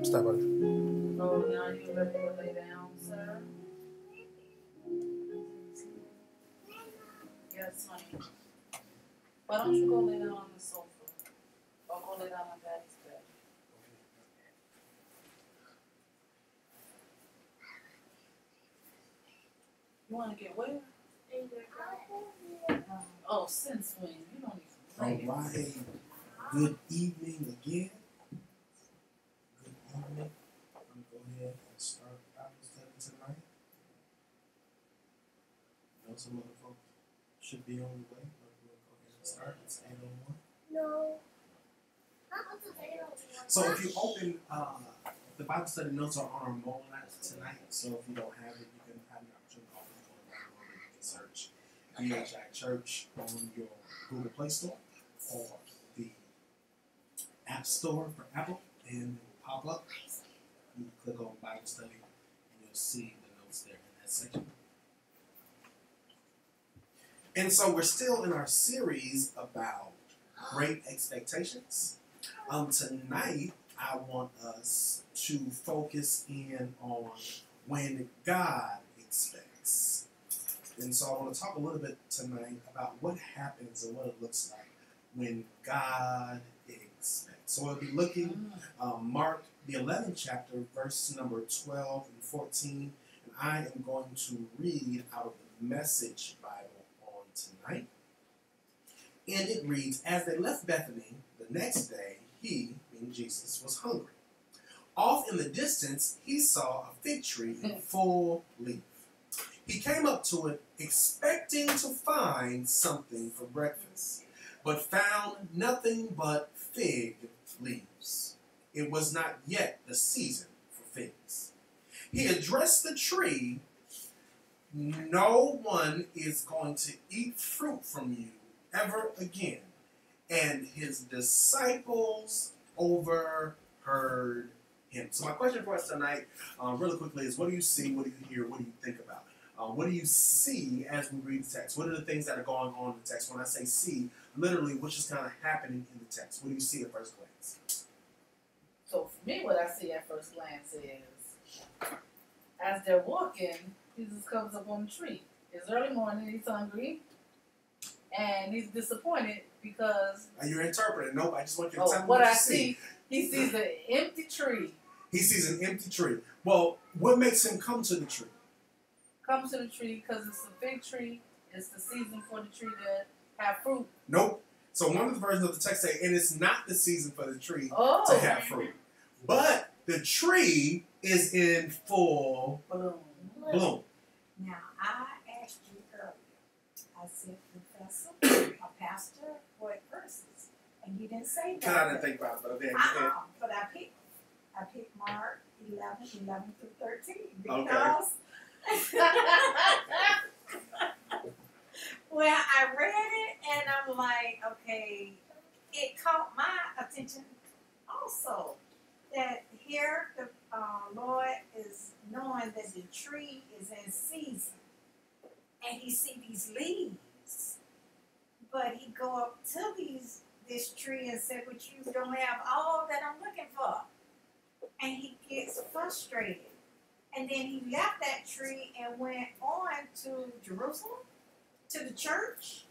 Stop it. Oh, now you ready to lay down, sir? Yes, honey. Why don't you go lay down on the sofa? Or go lay down on Daddy's bed? You want to get where? Oh, since when? You don't even All right. Good evening again. Good evening. I'm going to go ahead and start Bible study tonight. I know some other folks should be on the way, but we'll go ahead and start. It's 8:01. No. So if you open, the Bible study notes are on our mobile app tonight. So if you don't have it, you can have the opportunity to always go and download it. You can search BHI Church on your Google Play Store or the App Store for Apple, and it will pop up. You click on Bible study, and you'll see the notes there in that section. And so we're still in our series about great expectations. Tonight, I want us to focus in on when God expects. And so I want to talk a little bit tonight about what happens and what it looks like when God expects. So we'll be looking Mark the 11th chapter, verse number 12 and 14. And I am going to read out of the Message Bible on tonight. And it reads, as they left Bethany the next day, he, being Jesus, was hungry. Off in the distance, he saw a fig tree in full leaf. He came up to it, expecting to find something for breakfast, but found nothing but fig leaves. It was not yet the season for figs. He addressed the tree, no one is going to eat fruit from you ever again. And his disciples overheard him. So my question for us tonight, really quickly, is what do you see, what do you hear, what do you think about? What do you see as we read the text? What are the things that are going on in the text? When I say see, literally, what's just kind of happening in the text? What do you see at first glance? So for me, what I see at first glance is, as they're walking, Jesus comes up on the tree. It's early morning, he's hungry, and he's disappointed because... You're interpreting. Nope, I just want you to tell me what you I see. He sees an empty tree. He sees an empty tree. Well, what makes him come to the tree? Come to the tree because it's a fig tree. It's the season for the tree to have fruit. Nope. So one of the versions of the text say, and it's not the season for the tree to have fruit. But the tree is in full bloom. Now, I asked you earlier, I said, Professor, a pastor, what verses? And you didn't say that. I didn't think about it, but okay. But I picked Mark 11 through 13. Okay. Because well, I read it and I'm like, okay, it caught my attention also that here the Lord is knowing that the tree is in season and he see these leaves, but he go up to this tree and said, but you don't have all that I'm looking for, and he gets frustrated. And then he left that tree and went on to Jerusalem, to the church.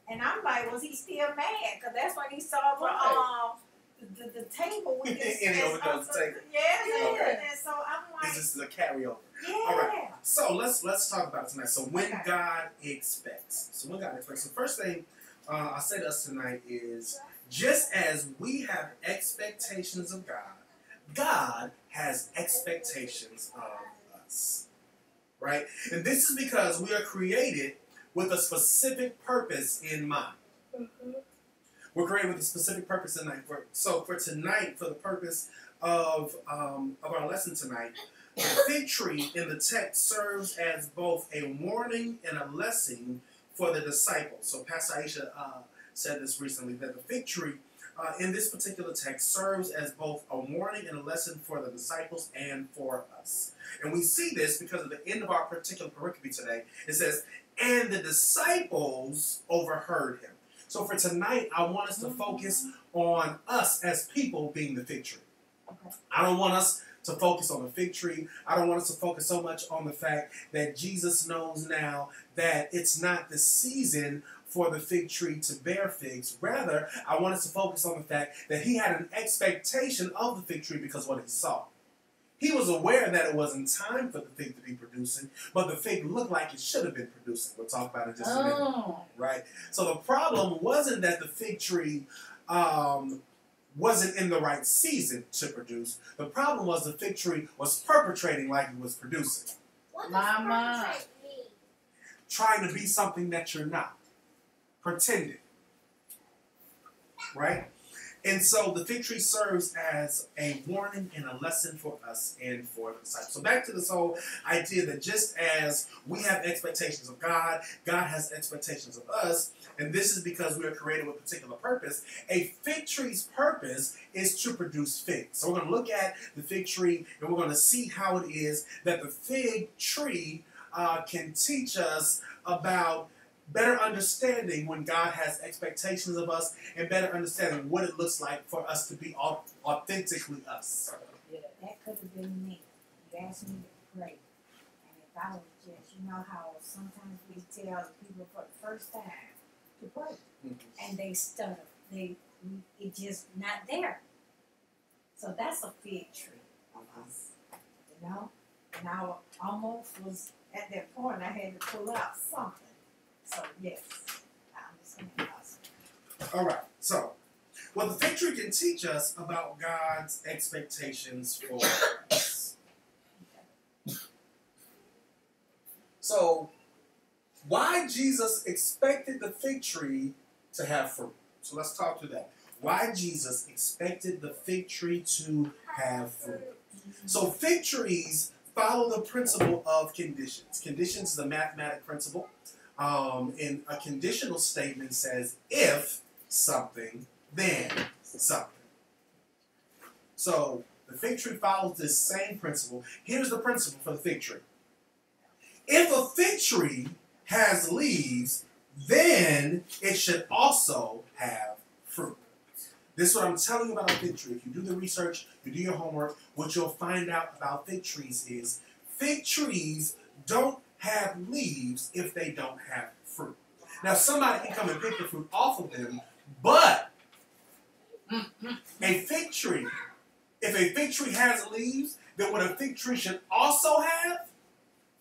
And I'm like, was he still mad? Because that's when he saw the table with his... And he overdoes the table. Yeah. Okay. And so I'm like... This is a carryover. Yeah. All right. So let's talk about it tonight. So when God expects. So the first thing I'll say to us tonight is, just as we have expectations of God, God has expectations of us, right? And this is because we are created with a specific purpose in mind. Mm-hmm. We're created with a specific purpose in mind. So for tonight, for the purpose of our lesson tonight, the fig tree in the text serves as both a warning and a lesson for the disciples. So Pastor Aisha said this recently, that the fig tree in this particular text serves as both a warning and a lesson for the disciples and for us. And we see this because of the end of our particular pericope today. It says, and the disciples overheard him. So for tonight, I want us to focus on us as people being the fig tree. Okay. I don't want us to focus on the fig tree. I don't want us to focus so much on the fact that Jesus knows now that it's not the season for the fig tree to bear figs. Rather, I want us to focus on the fact that he had an expectation of the fig tree because of what he saw. He was aware that it wasn't time for the fig to be producing, but the fig looked like it should have been producing. We'll talk about it in just a minute, right? So the problem wasn't that the fig tree wasn't in the right season to produce. The problem was the fig tree was perpetrating like it was producing. What does Mama. perpetrate mean? Trying to be something that you're not. Pretending. Right? And so the fig tree serves as a warning and a lesson for us and for the disciples. So back to this whole idea that just as we have expectations of God, God has expectations of us, and this is because we are created with a particular purpose. A fig tree's purpose is to produce figs. So we're going to look at the fig tree, and we're going to see how it is that the fig tree can teach us about better understanding when God has expectations of us and better understanding what it looks like for us to be authentically us. Yeah, that could have been me. You asked me to pray. And if I was just, you know how sometimes we tell people for the first time to pray. Mm-hmm. And they stutter. It just not there. So that's a fig tree. You know? And I almost was at that point I had to pull out something. So yes, I understand. Awesome. All right, so what the fig tree can teach us about God's expectations for us. So, why Jesus expected the fig tree to have fruit. So let's talk through that. Why Jesus expected the fig tree to have fruit. So fig trees follow the principle of conditions. Conditions is a mathematic principle. And a conditional statement says, if something, then something. So the fig tree follows this same principle. Here's the principle for the fig tree. If a fig tree has leaves, then it should also have fruit. This is what I'm telling you about a fig tree. If you do the research, you do your homework, what you'll find out about fig trees is fig trees don't have leaves if they don't have fruit. Now somebody can come and pick the fruit off of them, but a fig tree, if a fig tree has leaves, then what a fig tree should also have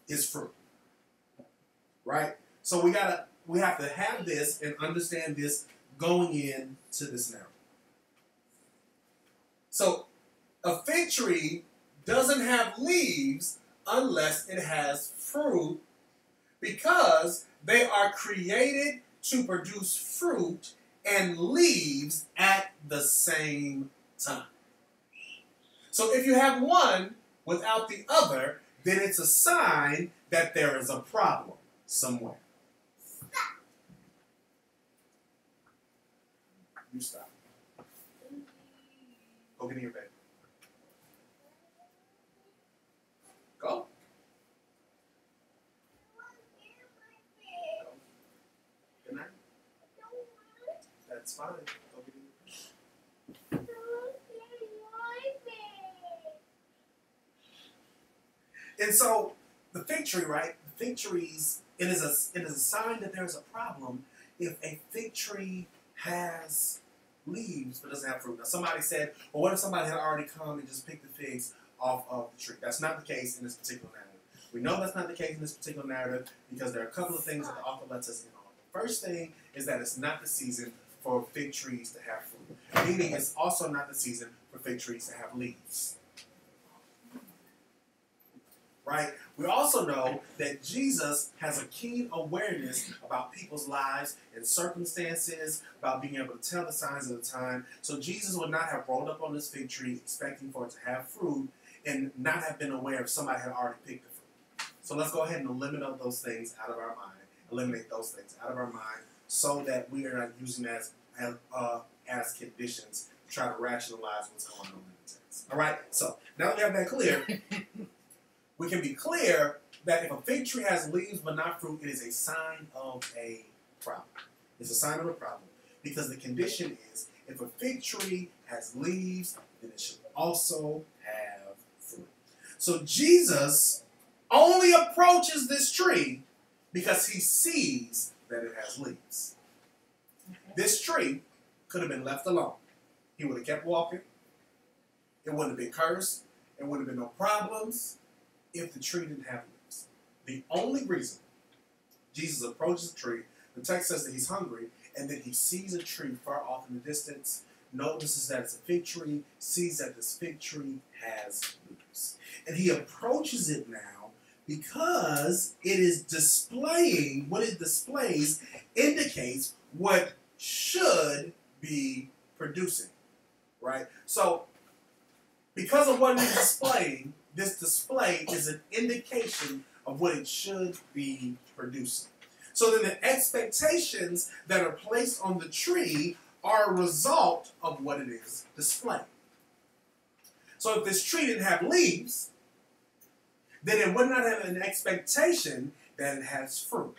is fruit. Right? So we have to have this and understand this going into this narrative. So a fig tree doesn't have leaves unless it has fruit, because they are created to produce fruit and leaves at the same time. So if you have one without the other, then it's a sign that there is a problem somewhere. You stop. Go get in your bed. Go. Good night. That's fine. Go get in your bed. And so the fig tree, right? The fig trees, it is a sign that there's a problem if a fig tree has leaves but doesn't have fruit. Now somebody said, well, what if somebody had already come and just picked the figs off of the tree? That's not the case in this particular narrative. We know that's not the case in this particular narrative because there are a couple of things that the author lets us in on. The first thing is that it's not the season for fig trees to have fruit, meaning it's also not the season for fig trees to have leaves. Right? We also know that Jesus has a keen awareness about people's lives and circumstances, about being able to tell the signs of the time. So Jesus would not have rolled up on this fig tree expecting for it to have fruit and not have been aware if somebody had already picked the fruit. So let's go ahead and eliminate those things out of our mind. Eliminate those things out of our mind so that we are not using as conditions to try to rationalize what's going on in the text. All right? So now that we have that clear, we can be clear that if a fig tree has leaves but not fruit, it is a sign of a problem. It's a sign of a problem because the condition is if a fig tree has leaves, then it should also have fruit. So Jesus only approaches this tree because he sees that it has leaves. This tree could have been left alone. He would have kept walking. It wouldn't have been cursed. It wouldn't have been no problems if the tree didn't have leaves. The only reason Jesus approaches the tree, the text says that he's hungry, and then he sees a tree far off in the distance, notices that it's a fig tree, sees that this fig tree has leaves. And he approaches it now because it is displaying, what it displays indicates what should be producing, right? So, because of what it's displaying, this display is an indication of what it should be producing. So then the expectations that are placed on the tree are a result of what it is displaying. So if this tree didn't have leaves, then it would not have an expectation that it has fruit.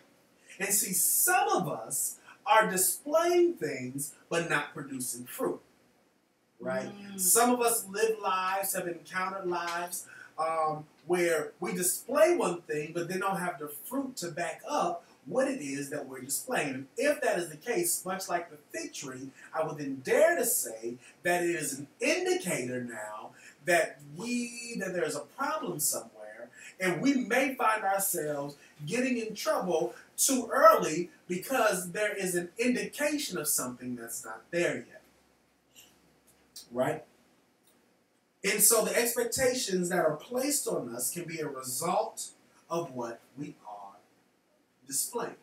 And see, some of us are displaying things but not producing fruit. Right? Some of us live lives, have encountered lives where we display one thing but then don't have the fruit to back up what it is that we're displaying. And if that is the case, much like the fig tree, I would then dare to say that it is an indicator now that there's a problem somewhere, and we may find ourselves getting in trouble too early because there is an indication of something that's not there yet. Right? And so the expectations that are placed on us can be a result of what we are displaying.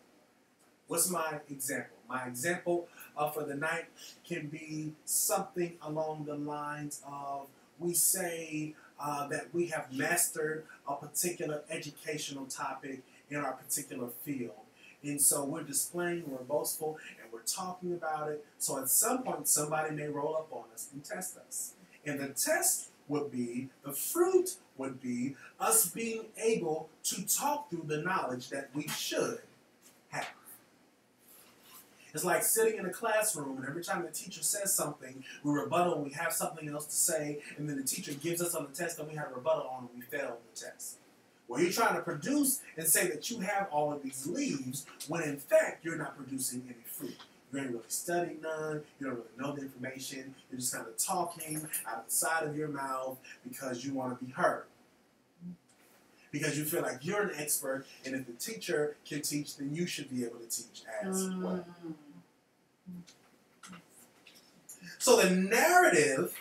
What's my example? My example for the night can be something along the lines of, we say that we have mastered a particular educational topic in our particular field. And so we're displaying, we're boastful, and we're talking about it. So at some point, somebody may roll up on us and test us. And the test would be, the fruit would be us being able to talk through the knowledge that we should have. It's like sitting in a classroom, and every time the teacher says something, we rebuttal and we have something else to say, and then the teacher gives us on the test that we had a rebuttal on and we failed the test. Well, you're trying to produce and say that you have all of these leaves when in fact you're not producing any fruit. You ain't really studied none. You don't really know the information. You're just kind of talking out of the side of your mouth because you want to be heard. Because you feel like you're an expert, and if the teacher can teach, then you should be able to teach as well. So the narrative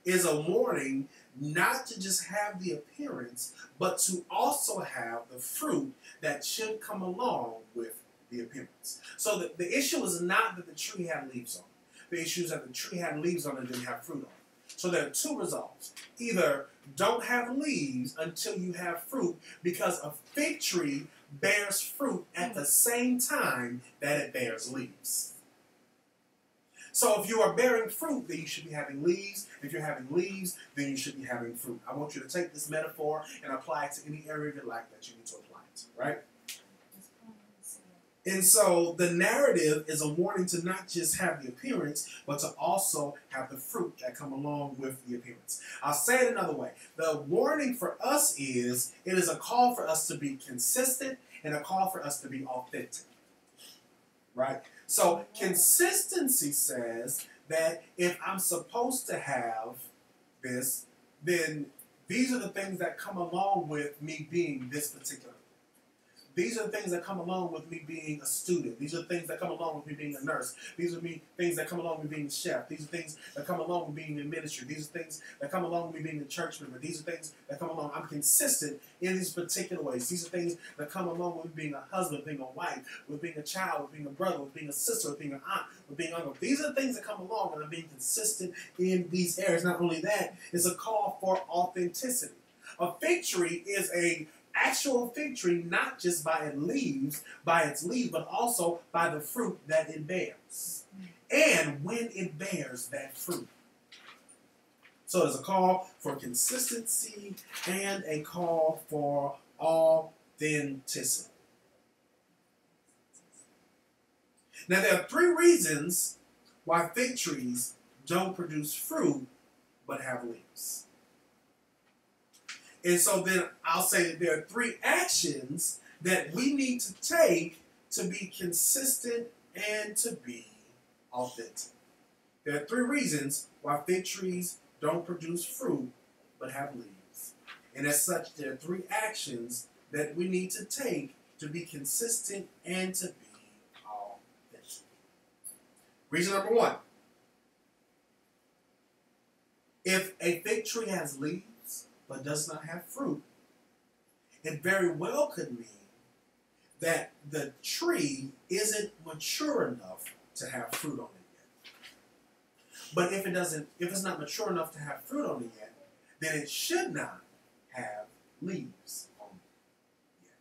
is a warning not to just have the appearance, but to also have the fruit that should come along with the appearance. So the issue is not that the tree had leaves on it. The issue is that the tree had leaves on it and didn't have fruit on it. So there are two results. Either don't have leaves until you have fruit, because a fig tree bears fruit at the same time that it bears leaves. So if you are bearing fruit, then you should be having leaves. If you're having leaves, then you should be having fruit. I want you to take this metaphor and apply it to any area of your life that you need to apply it to, right? And so the narrative is a warning to not just have the appearance, but to also have the fruit that come along with the appearance. I'll say it another way. The warning for us is, it is a call for us to be consistent and a call for us to be authentic, right? So consistency says that if I'm supposed to have this, then these are the things that come along with me being this particular. These are the things that come along with me being a student. These are the things that come along with me being a nurse. These are things that come along with being a chef. These are things that come along with being in ministry. These are things that come along with me being a church member. These are things that come along. I'm consistent in these particular ways. These are things that come along with being a husband, being a wife, with being a child, with being a brother, with being a sister, with being an aunt, with being an uncle. These are the things that come along, and I'm being consistent in these areas. Not only that, it's a call for authenticity. A fig tree is a actual fig tree, not just by its leaves, but also by the fruit that it bears. And when it bears that fruit. So there's a call for consistency and a call for authenticity. Now there are three reasons why fig trees don't produce fruit but have leaves. And so then I'll say that there are 3 actions that we need to take to be consistent and to be authentic. There are 3 reasons why fig trees don't produce fruit but have leaves. And as such, there are 3 actions that we need to take to be consistent and to be authentic. Reason number 1. If a fig tree has leaves but does not have fruit, it very well could mean that the tree isn't mature enough to have fruit on it yet. But if it's not mature enough to have fruit on it yet, then it should not have leaves on it yet.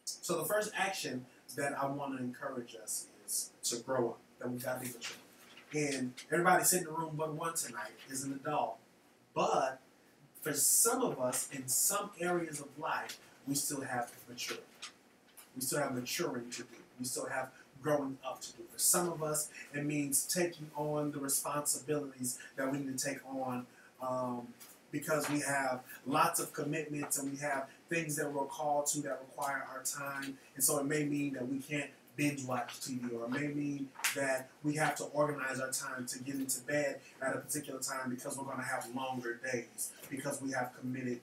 So the first action that I want to encourage us is to grow up, that we got to be mature. And everybody sitting in the room but one tonight is an adult. But for some of us, in some areas of life, we still have maturity. We still have maturing to do. We still have growing up to do. For some of us, it means taking on the responsibilities that we need to take on because we have lots of commitments and we have things that we're called to that require our time. And so it may mean that we can't binge watch TV, or it may mean that we have to organize our time to get into bed at a particular time because we're going to have longer days, because we have committed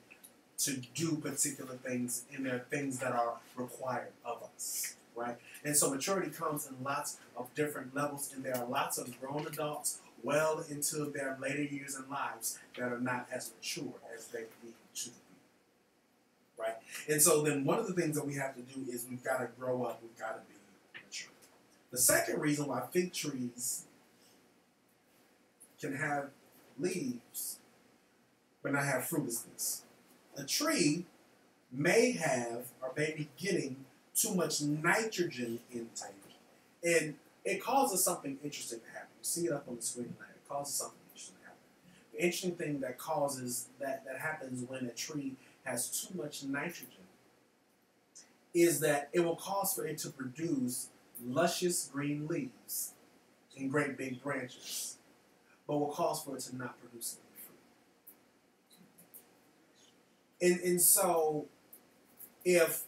to do particular things, and there are things that are required of us, right? And so maturity comes in lots of different levels, and there are lots of grown adults well into their later years in lives that are not as mature as they need to be, right? And so then one of the things that we have to do is we've got to grow up, we've got to be mature. The second reason why fig trees can have leaves but not have fruit is this. A tree may have or may be getting too much nitrogen intake, and it causes something interesting to happen. You see it up on the screen tonight. It causes something interesting to happen. The interesting thing that causes that happens when a tree has too much nitrogen is that it will cause for it to produce luscious green leaves and great big branches, but will cause for it to not produce any fruit. And so, if,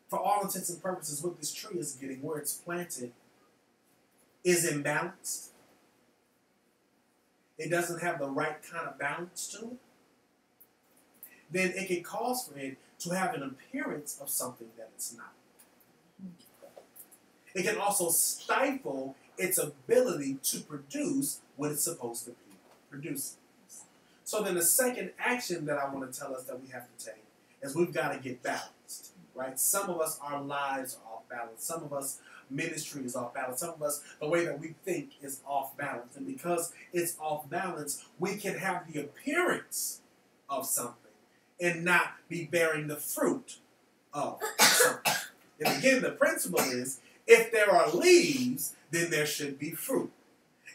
for all intents and purposes, what this tree is getting, where it's planted, is imbalanced, it doesn't have the right kind of balance to it, then it can cause for it to have an appearance of something that it's not. It can also stifle its ability to produce what it's supposed to be producing. So then the second action that I want to tell us that we have to take is we've got to get balanced, right? Some of us, our lives are off balance. Some of us, ministry is off balance. Some of us, the way that we think is off balance. And because it's off balance, we can have the appearance of something and not be bearing the fruit of something. And again, the principle is, if there are leaves, then there should be fruit.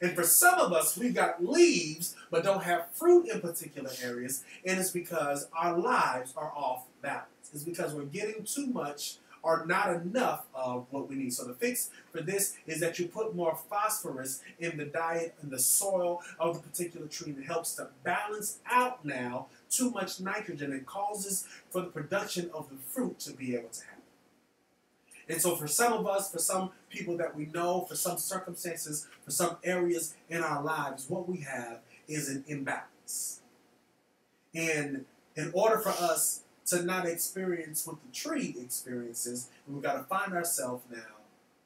And for some of us, we've got leaves but don't have fruit in particular areas, and it's because our lives are off balance. It's because we're getting too much or not enough of what we need. So the fix for this is that you put more phosphorus in the diet and the soil of the particular tree, and it helps to balance out now too much nitrogen. It causes for the production of the fruit to be able to happen. And so for some of us, for some people that we know, for some circumstances, for some areas in our lives, what we have is an imbalance. And in order for us to not experience what the tree experiences, we've got to find ourselves now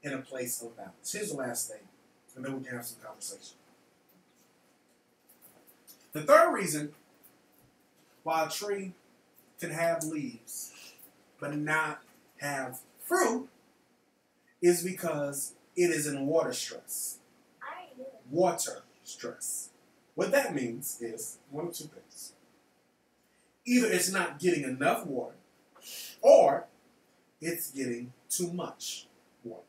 in a place of balance. Here's the last thing, and then we can have some conversation. The third reason why a tree can have leaves but not have fruit is because it is in water stress. Water stress. What that means is one of two things. Either it's not getting enough water, or it's getting too much water.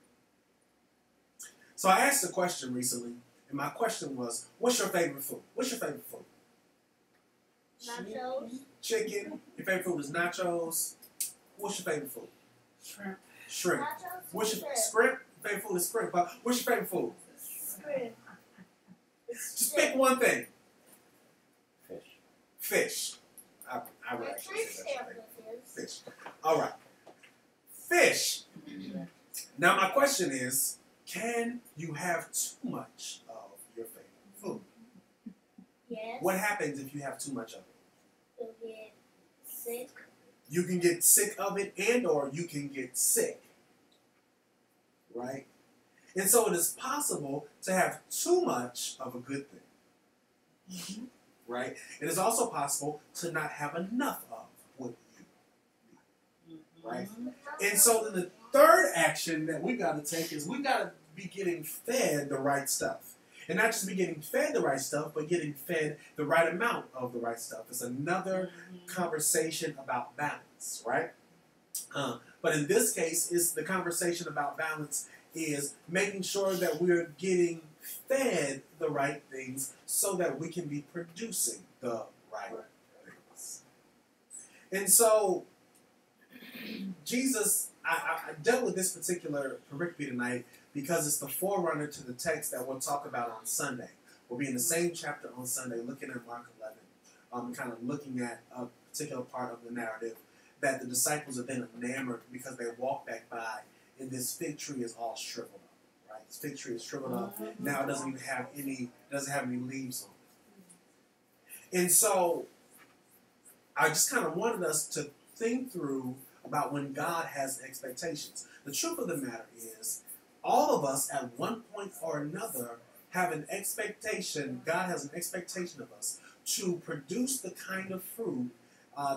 So I asked a question recently, and my question was, what's your favorite food? What's your favorite food? Nachos. Chicken. Your favorite food is nachos. What's your favorite food? Shrimp. Shrimp. Nachos. What's your shrimp? Favorite food is shrimp. But what's your favorite food? Shrimp. Just pick one thing. Fish. Fish. I would The actually trees say have that's right. the fish. Fish. All right. Fish. Now my question is, can you have too much of your favorite food? Yes. What happens if you have too much of it? You'll get sick. You can get sick of it and or you can get sick. Right? And so it is possible to have too much of a good thing. Right? It is also possible to not have enough of what you need. Right? And so then the third action that we got to take is we got to be getting fed the right stuff. And not just be getting fed the right stuff, but getting fed the right amount of the right stuff. It's another conversation about balance, right? But in this case, it's the conversation about balance is making sure that we're getting fed the right things so that we can be producing the right things. And so Jesus, I dealt with this particular pericope tonight because it's the forerunner to the text that we'll talk about on Sunday. We'll be in the same chapter on Sunday looking at Mark 11, kind of looking at a particular part of the narrative that the disciples are then enamored because they walk back by and this fig tree is all shriveled up, right? This fig tree is shriveled up. Now it doesn't even have any leaves on it. And so I just kind of wanted us to think through about when God has expectations. The truth of the matter is, all of us at one point or another have an expectation, God has an expectation of us to produce the kind of fruit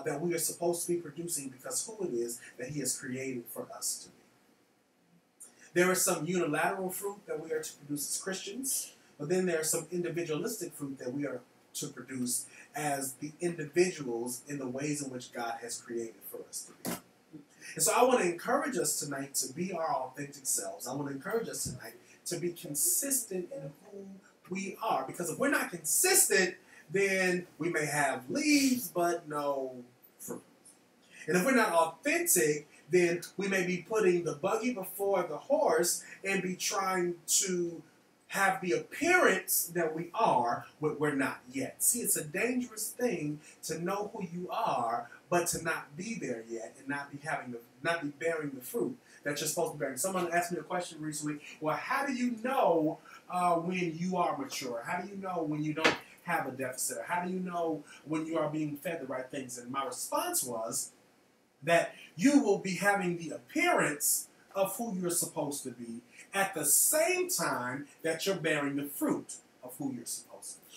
that we are supposed to be producing because who it is that He has created for us to be. There is some unilateral fruit that we are to produce as Christians, but then there is some individualistic fruit that we are to produce as the individuals in the ways in which God has created for us to be. And so I want to encourage us tonight to be our authentic selves. I want to encourage us tonight to be consistent in who we are. Because if we're not consistent, then we may have leaves but no fruit. And if we're not authentic, then we may be putting the buggy before the horse and be trying to have the appearance that we are, but we're not yet. See, it's a dangerous thing to know who you are, but to not be there yet and not be bearing the fruit that you're supposed to be bearing. Someone asked me a question recently. Well, how do you know when you are mature? How do you know when you don't have a deficit? Or how do you know when you are being fed the right things? And my response was that you will be having the appearance of who you're supposed to be at the same time that you're bearing the fruit of who you're supposed to be.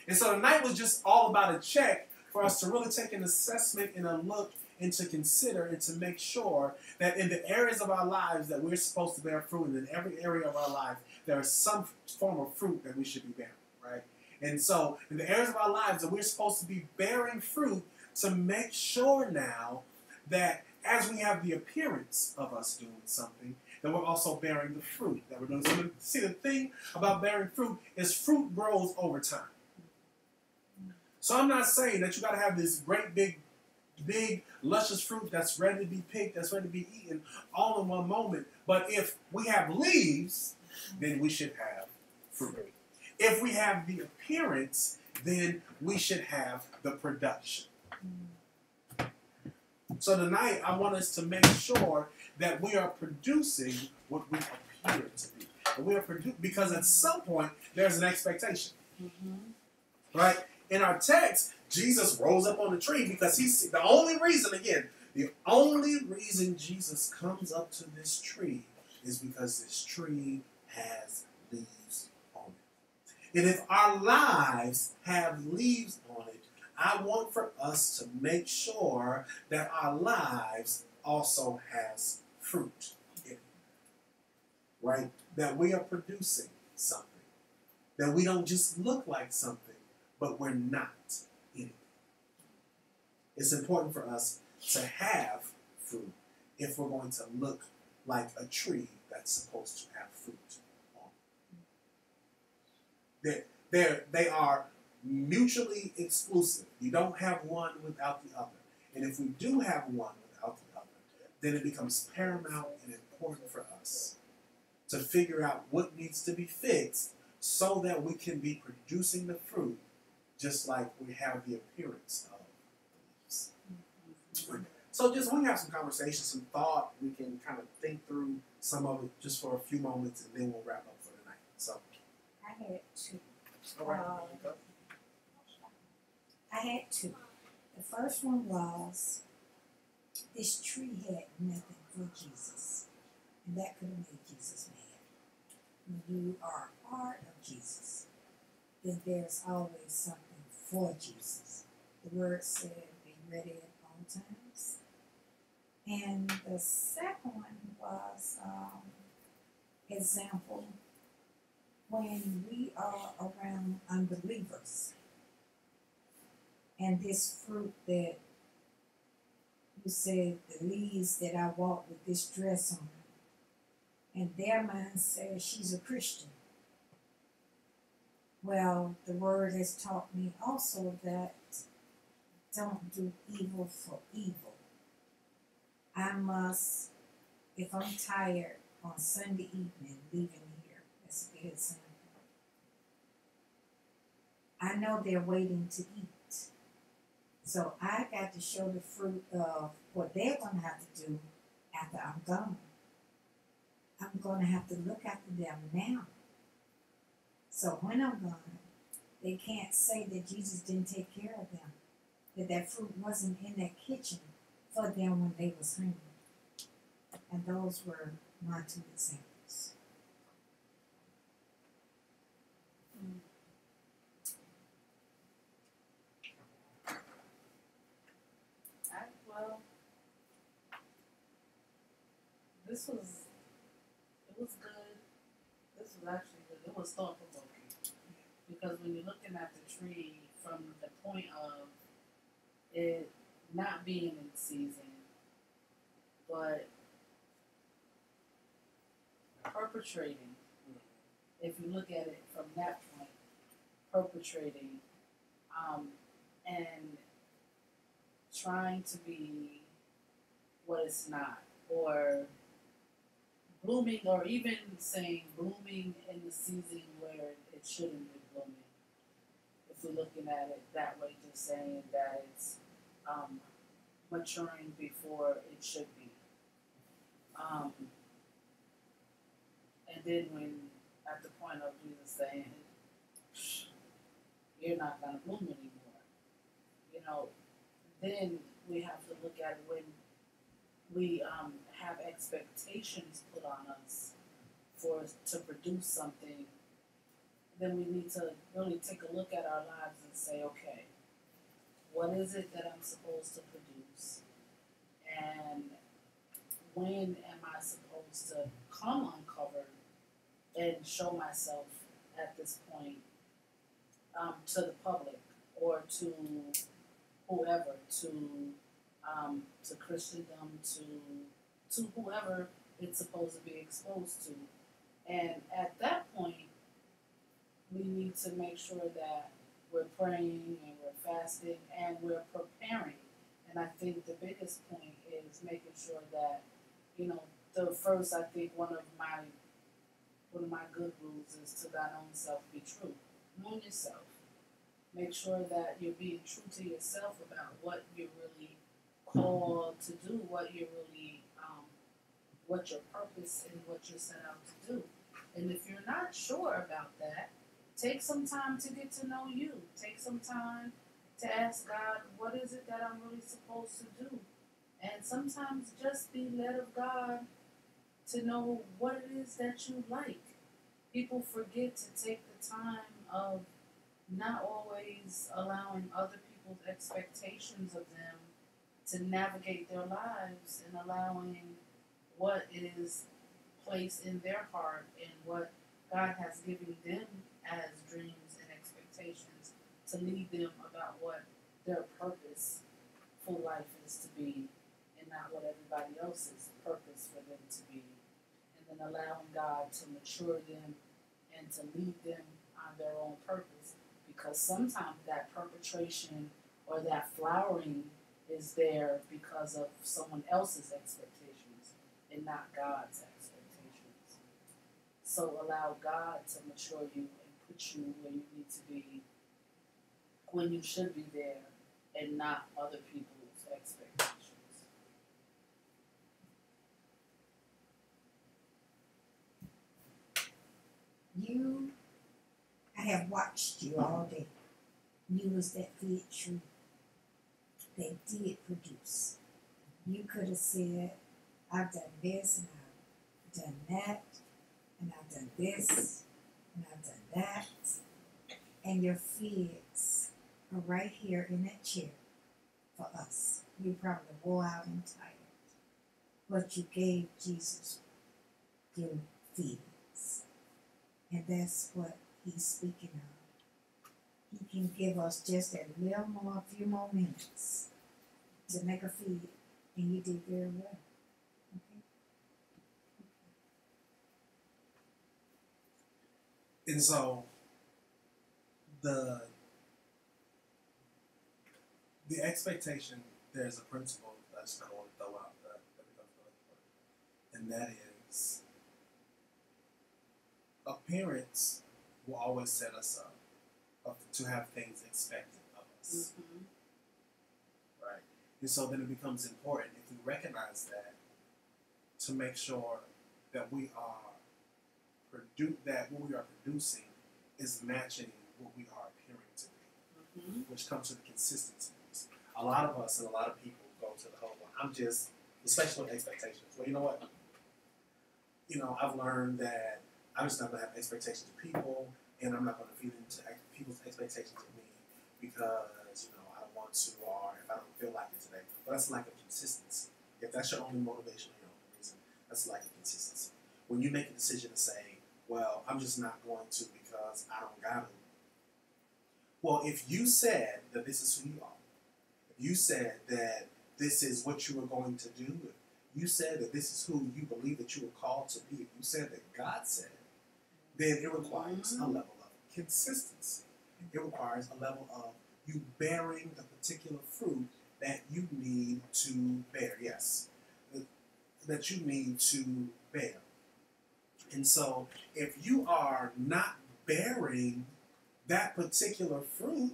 And so tonight was just all about a check for us to really take an assessment and a look and to consider and to make sure that in the areas of our lives that we're supposed to bear fruit, and in every area of our life, there is some form of fruit that we should be bearing, right? And so in the areas of our lives that we're supposed to be bearing fruit, to make sure now that as we have the appearance of us doing something, that we're also bearing the fruit that we're doing. So see, the thing about bearing fruit is fruit grows over time. So I'm not saying that you got to have this great big, luscious fruit that's ready to be picked, that's ready to be eaten all in one moment. But if we have leaves, then we should have fruit. If we have the appearance, then we should have the production. So tonight, I want us to make sure that we are producing what we appear to be. And we are because at some point, there's an expectation. Right? In our text, Jesus rose up on the tree because he's the only reason Jesus comes up to this tree is because this tree has leaves on it. And if our lives have leaves on it, I want for us to make sure that our lives also has fruit in it. Right? That we are producing something. That we don't just look like something, but we're not in it. It's important for us to have fruit if we're going to look like a tree that's supposed to have fruit on it. They are mutually exclusive. You don't have one without the other. And if we do have one without the other, then it becomes paramount and important for us to figure out what needs to be fixed so that we can be producing the fruit just like we have the appearance of leaves. So just we have some conversation, some thought, we can kind of think through some of it just for a few moments and then we'll wrap up for the night. So I had two. all right, go. I had two. The first one was this tree had nothing for Jesus. And that could have made Jesus mad. When you are a part of Jesus, then there's always something for Jesus. The word said, be ready at all times. And the second one was example when we are around unbelievers and this fruit that you said, the leaves that I walk with this dress on, and their mind says she's a Christian. Well, the word has taught me also that don't do evil for evil. I must, if I'm tired on Sunday evening, leaving here, that's a good example. I know they're waiting to eat. So I got to show the fruit of what they're going to have to do after I'm gone. I'm going to have to look after them now. So when I'm gone, they can't say that Jesus didn't take care of them, that fruit wasn't in that kitchen for them when they was hungry. And those were my two examples. Well, it was good. This was actually good. It was thought provoking. Because when you're looking at the tree from the point of it not being in season, but perpetrating, if you look at it from that point, perpetrating, and trying to be what it's not, or blooming, or even saying blooming in the season where it shouldn't be blooming. If we're looking at it that way, just saying that it's maturing before it should be. And then when at the point of Jesus saying, you're not going to bloom anymore, you know, then we have to look at when we have expectations put on us for us to produce something, then we need to really take a look at our lives and say, okay, what is it that I'm supposed to produce? And when am I supposed to come uncovered and show myself at this point to the public or to whoever, to Christendom, to whoever it's supposed to be exposed to. And at that point, we need to make sure that we're praying and we're fasting and we're preparing. And I think the biggest point is making sure that, you know, I think one of my good rules is to thine own self be true. Know yourself. Make sure that you're being true to yourself about what you're really called to do, what you're really, what your purpose and what you're set out to do. And if you're not sure about that, take some time to get to know you. Take some time to ask God, what is it that I'm really supposed to do? And sometimes just be led of God to know what it is that you like. People forget to take the time of not always allowing other people's expectations of them to navigate their lives and allowing what is placed in their heart and what God has given them as dreams and expectations to lead them about what their purpose for life is to be and not what everybody else's purpose for them to be. And then allowing God to mature them and to lead them on their own purpose. Because sometimes that perpetration or that flowering is there because of someone else's expectations and not God's expectations. So allow God to mature you and put you where you need to be when you should be there and not other people's expectations. I have watched you all day. You was that fig tree that did produce. You could have said, I've done this and I've done that and I've done this and I've done that. And your figs are right here in that chair for us. You probably wore out and tired. But you gave Jesus your figs. And that's what he's speaking of. He can give us just a few more minutes to make a fig. And you did very well. Okay? And so the expectation, there's a principle that I just kind of want to throw out that becomes really important. And that is appearance will always set us up to have things expected of us. Mm-hmm. Right? And so then it becomes important if we recognize that to make sure that we are what we are producing is matching what we are appearing to be, which comes to the consistency. A lot of us and a lot of people go to the whole one. I'm just, especially with expectations. Well, you know what? I've learned that I'm just not going to have expectations of people, and I'm not going to feed into people's expectations of me because, I don't want to, or if I don't feel like it today. But that's lack of consistency. If that's your only motivation or your only reason, that's lack of consistency. When you make a decision to say, well, I'm just not going to because I don't got to. Well, if you said that this is who you are, if you said that this is what you were going to do, if you said that this is who you believe that you were called to be, if you said that God said, then it requires a level of consistency. It requires a level of you bearing the particular fruit that you need to bear. Yes, that you need to bear. And so, if you are not bearing that particular fruit,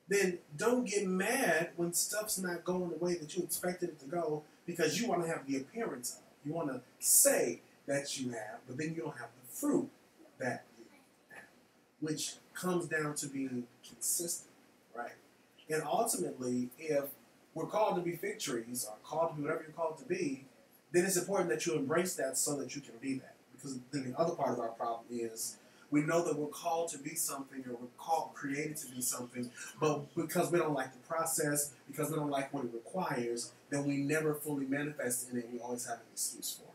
then don't get mad when stuff's not going the way that you expected it to go because you want to have the appearance of it. You want to say that you have, but then you don't have the fruit that you have, which comes down to being consistent, right? And ultimately, if we're called to be fig trees or called to be whatever you're called to be, then it's important that you embrace that so that you can be that. Because then the other part of our problem is we know that we're called to be something or we're created to be something, but because we don't like the process, because we don't like what it requires, then we never fully manifest in it. We always have an excuse for it.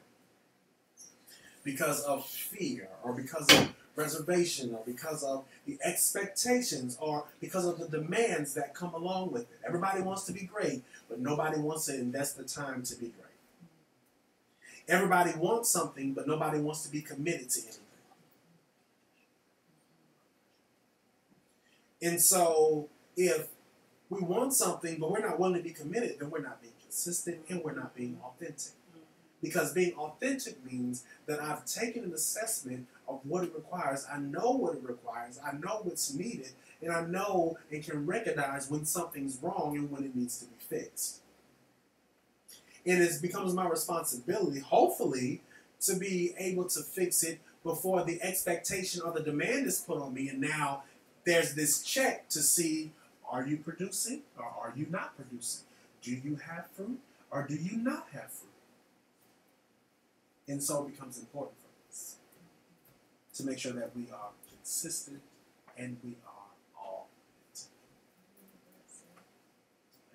Because of fear or because of reservation or because of the expectations or because of the demands that come along with it. Everybody wants to be great, but nobody wants to invest the time to be great. Everybody wants something, but nobody wants to be committed to anything. And so, if we want something, but we're not willing to be committed, then we're not being consistent and we're not being authentic. Because being authentic means that I've taken an assessment of what it requires. I know what it requires. I know what's needed. And I know and can recognize when something's wrong and when it needs to be fixed. And it becomes my responsibility, hopefully, to be able to fix it before the expectation or the demand is put on me. And now there's this check to see, are you producing or are you not producing? Do you have fruit or do you not have fruit? And so it becomes important for us to make sure that we are consistent and we are all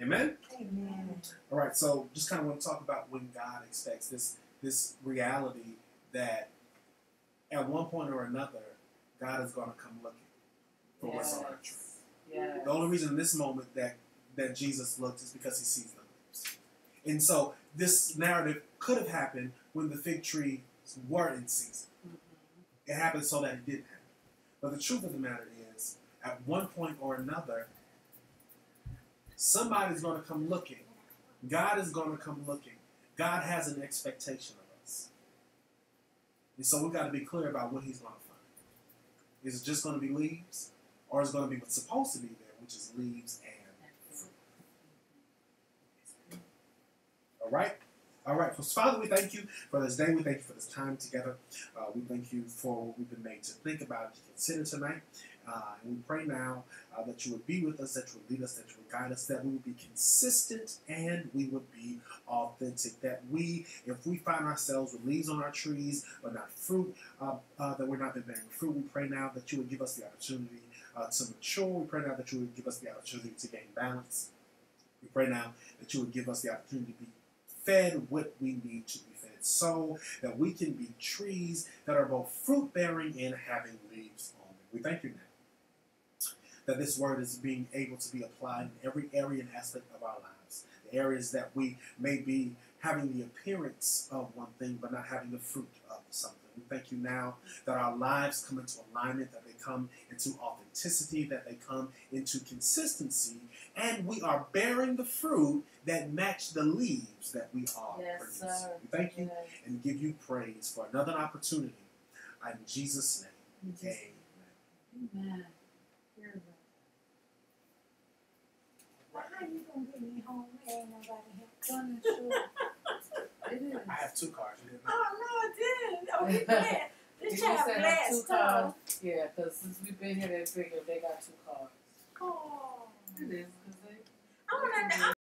Amen? Amen. All right, so just kind of want to talk about when God expects this reality that at one point or another, God is going to come looking for what's on our tree. Yes. The only reason in this moment that Jesus looked is because he sees the leaves. And so this narrative could have happened when the fig trees were in season. Mm-hmm. It happened so that it didn't happen. But the truth of the matter is, at one point or another, somebody's going to come looking. God is going to come looking. God has an expectation of us. And so we've got to be clear about what he's going to find. Is it just going to be leaves? Or is it going to be what's supposed to be there, which is leaves and fruit? All right? All right. So, Father, we thank you for this day. We thank you for this time together. We thank you for what we've been made to think about, to consider tonight. And we pray now that you would be with us, that you would lead us, that you would guide us, that we would be consistent and we would be authentic. That we, if we find ourselves with leaves on our trees but not fruit, that we're not bearing fruit, we pray now that you would give us the opportunity to mature. We pray now that you would give us the opportunity to gain balance. We pray now that you would give us the opportunity to be fed what we need to be fed, so that we can be trees that are both fruit bearing and having leaves on them. We thank you now that this word is being able to be applied in every area and aspect of our lives. The areas that we may be having the appearance of one thing but not having the fruit of something. We thank you now that our lives come into alignment, that they come into authenticity, that they come into consistency, and we are bearing the fruit that match the leaves that we are producing. Sir. We thank you Yes. and give you praise for another opportunity. In Jesus' name, amen. Amen. Well, how you gonna get me home? Ain't nobody help. Done it, sure. It is. I have 2 cars. You didn't know. Oh no, it didn't. Oh, we glad. Did This you child say have 2 blessed, huh? cars? Yeah, because since we've been here, they figured they got 2 cars. Oh. It is, because they. I wanna.